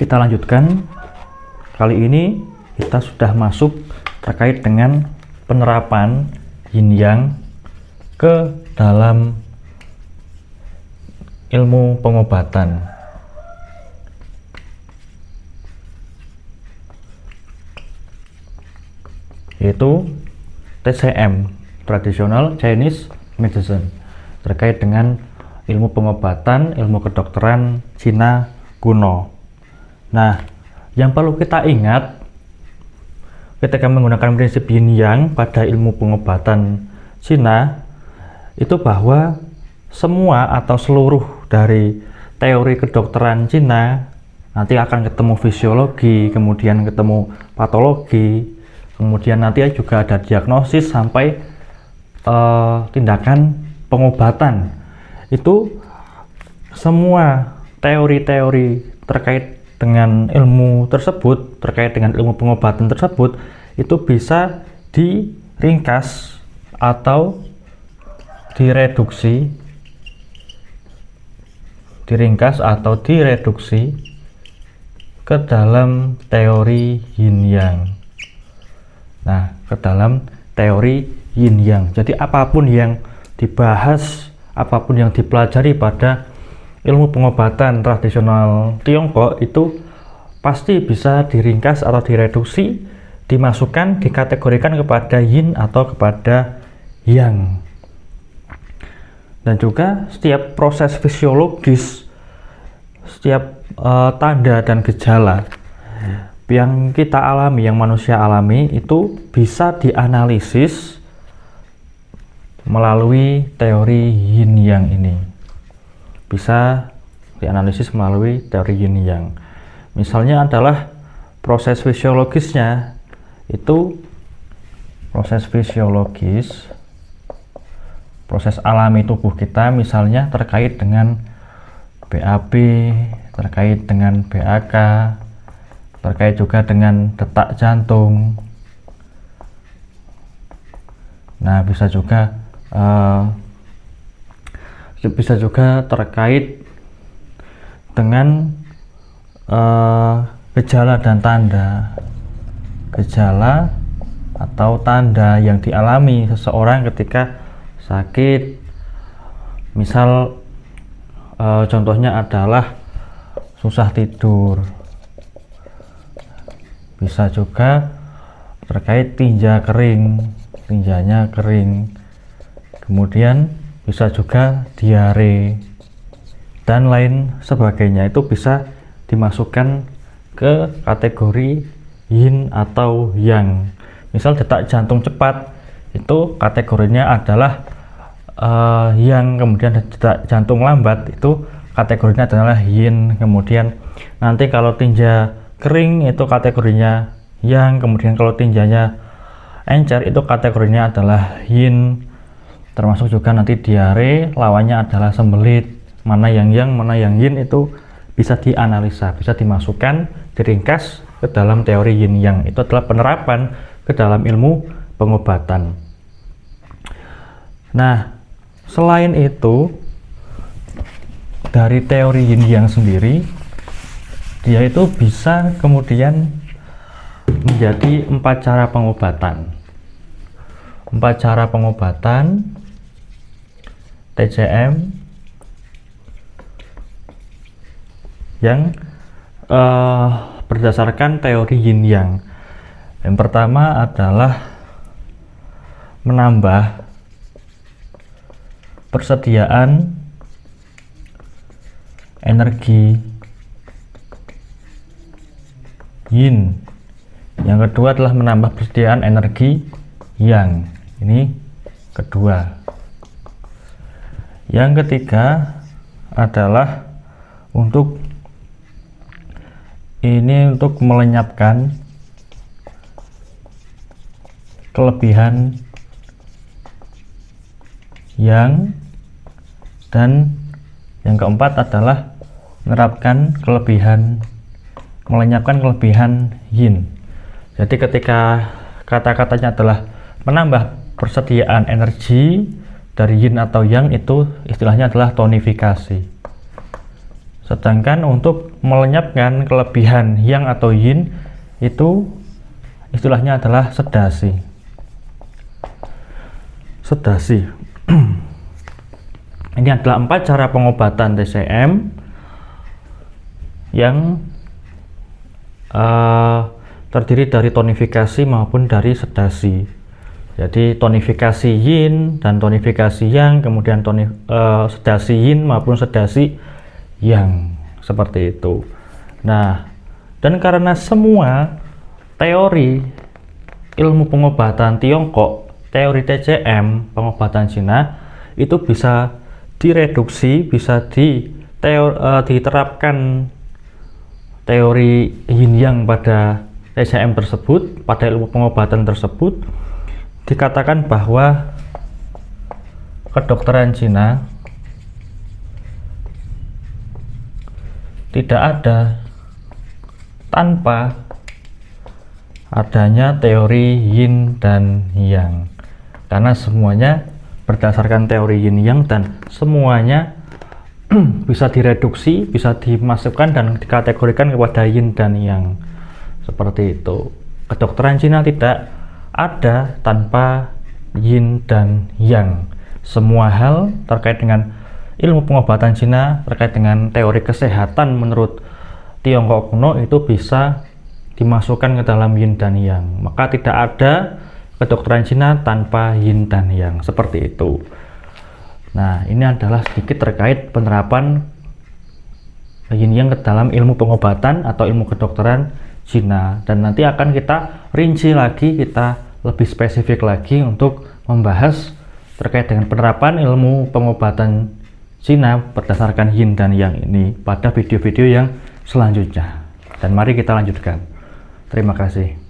kita lanjutkan. Kali ini kita sudah masuk terkait dengan penerapan yin yang ke dalam ilmu pengobatan. Yaitu TCM, Traditional Chinese Medicine, terkait dengan ilmu pengobatan, ilmu kedokteran Cina kuno. Nah, yang perlu kita ingat ketika menggunakan prinsip yin yang pada ilmu pengobatan Cina itu bahwa semua atau seluruh dari teori kedokteran Cina nanti akan ketemu fisiologi, kemudian ketemu patologi, kemudian nanti juga ada diagnosis sampai tindakan pengobatan. Itu semua teori-teori terkait dengan ilmu tersebut, terkait dengan ilmu pengobatan tersebut, itu bisa diringkas atau direduksi ke dalam teori yin yang. Nah, ke dalam teori yin yang. Jadi apapun yang dibahas, apapun yang dipelajari pada ilmu pengobatan tradisional Tiongkok itu pasti bisa diringkas atau direduksi, dimasukkan, dikategorikan kepada yin atau kepada yang. Dan juga setiap proses fisiologis, setiap tanda dan gejala yang kita alami, yang manusia alami, itu bisa dianalisis melalui teori yin yang ini. Bisa dianalisis melalui teori yin yang. Misalnya adalah proses fisiologisnya, itu proses fisiologis, proses alami tubuh kita, misalnya terkait dengan BAB, terkait dengan BAK, terkait juga dengan detak jantung. Nah, bisa juga terkait dengan gejala dan tanda, gejala atau tanda yang dialami seseorang ketika sakit. Misal contohnya adalah susah tidur. Bisa juga terkait tinja kering, tinjanya kering. Kemudian bisa juga diare dan lain sebagainya. Itu bisa dimasukkan ke kategori yin atau yang. Misal detak jantung cepat, itu kategorinya adalah yang. Kemudian detak jantung lambat, itu kategorinya adalah yin. Kemudian nanti kalau tinja kering itu kategorinya yang. Kemudian kalau tinjanya encer itu kategorinya adalah yin. Termasuk juga nanti diare lawannya adalah sembelit. Mana yang mana yang yin, itu bisa dianalisa, bisa dimasukkan, diringkas ke dalam teori yin yang. Itu adalah penerapan ke dalam ilmu pengobatan. Nah, selain itu, dari teori yin yang sendiri, dia itu bisa kemudian menjadi 4 cara pengobatan. 4 cara pengobatan TCM yang berdasarkan teori yin yang. Yang pertama adalah menambah persediaan energi yin. Yang kedua adalah menambah persediaan energi yang. Ini kedua. Yang ketiga adalah untuk melenyapkan kelebihan yang. Dan yang keempat adalah melenyapkan kelebihan yin. Jadi ketika kata-katanya adalah menambah persediaan energi dari yin atau yang, itu istilahnya adalah tonifikasi. Sedangkan untuk melenyapkan kelebihan yang atau yin itu istilahnya adalah sedasi. Sedasi. Ini adalah 4 cara pengobatan TCM yang terdiri dari tonifikasi maupun dari sedasi. Jadi tonifikasi yin dan tonifikasi yang, kemudian sedasi yin maupun sedasi yang, seperti itu. Nah, dan karena semua teori ilmu pengobatan Tiongkok, teori TCM, pengobatan Cina, itu bisa direduksi, bisa diterapkan teori yin yang pada TCM tersebut, pada ilmu pengobatan tersebut. Dikatakan bahwa kedokteran Cina tidak ada tanpa adanya teori yin dan yang, karena semuanya berdasarkan teori yin yang dan semuanya bisa direduksi, bisa dimasukkan dan dikategorikan kepada yin dan yang, seperti itu. Kedokteran Cina tidak ada tanpa yin dan yang. Semua hal terkait dengan ilmu pengobatan Cina, terkait dengan teori kesehatan menurut Tiongkok kuno itu bisa dimasukkan ke dalam yin dan yang. Maka tidak ada kedokteran Cina tanpa yin dan yang, seperti itu. Nah, ini adalah sedikit terkait penerapan yin yang ke dalam ilmu pengobatan atau ilmu kedokteran Cina, dan nanti akan kita rinci lagi, kita lebih spesifik lagi untuk membahas terkait dengan penerapan ilmu pengobatan Cina berdasarkan yin dan yang ini pada video-video yang selanjutnya. Dan mari kita lanjutkan. Terima kasih.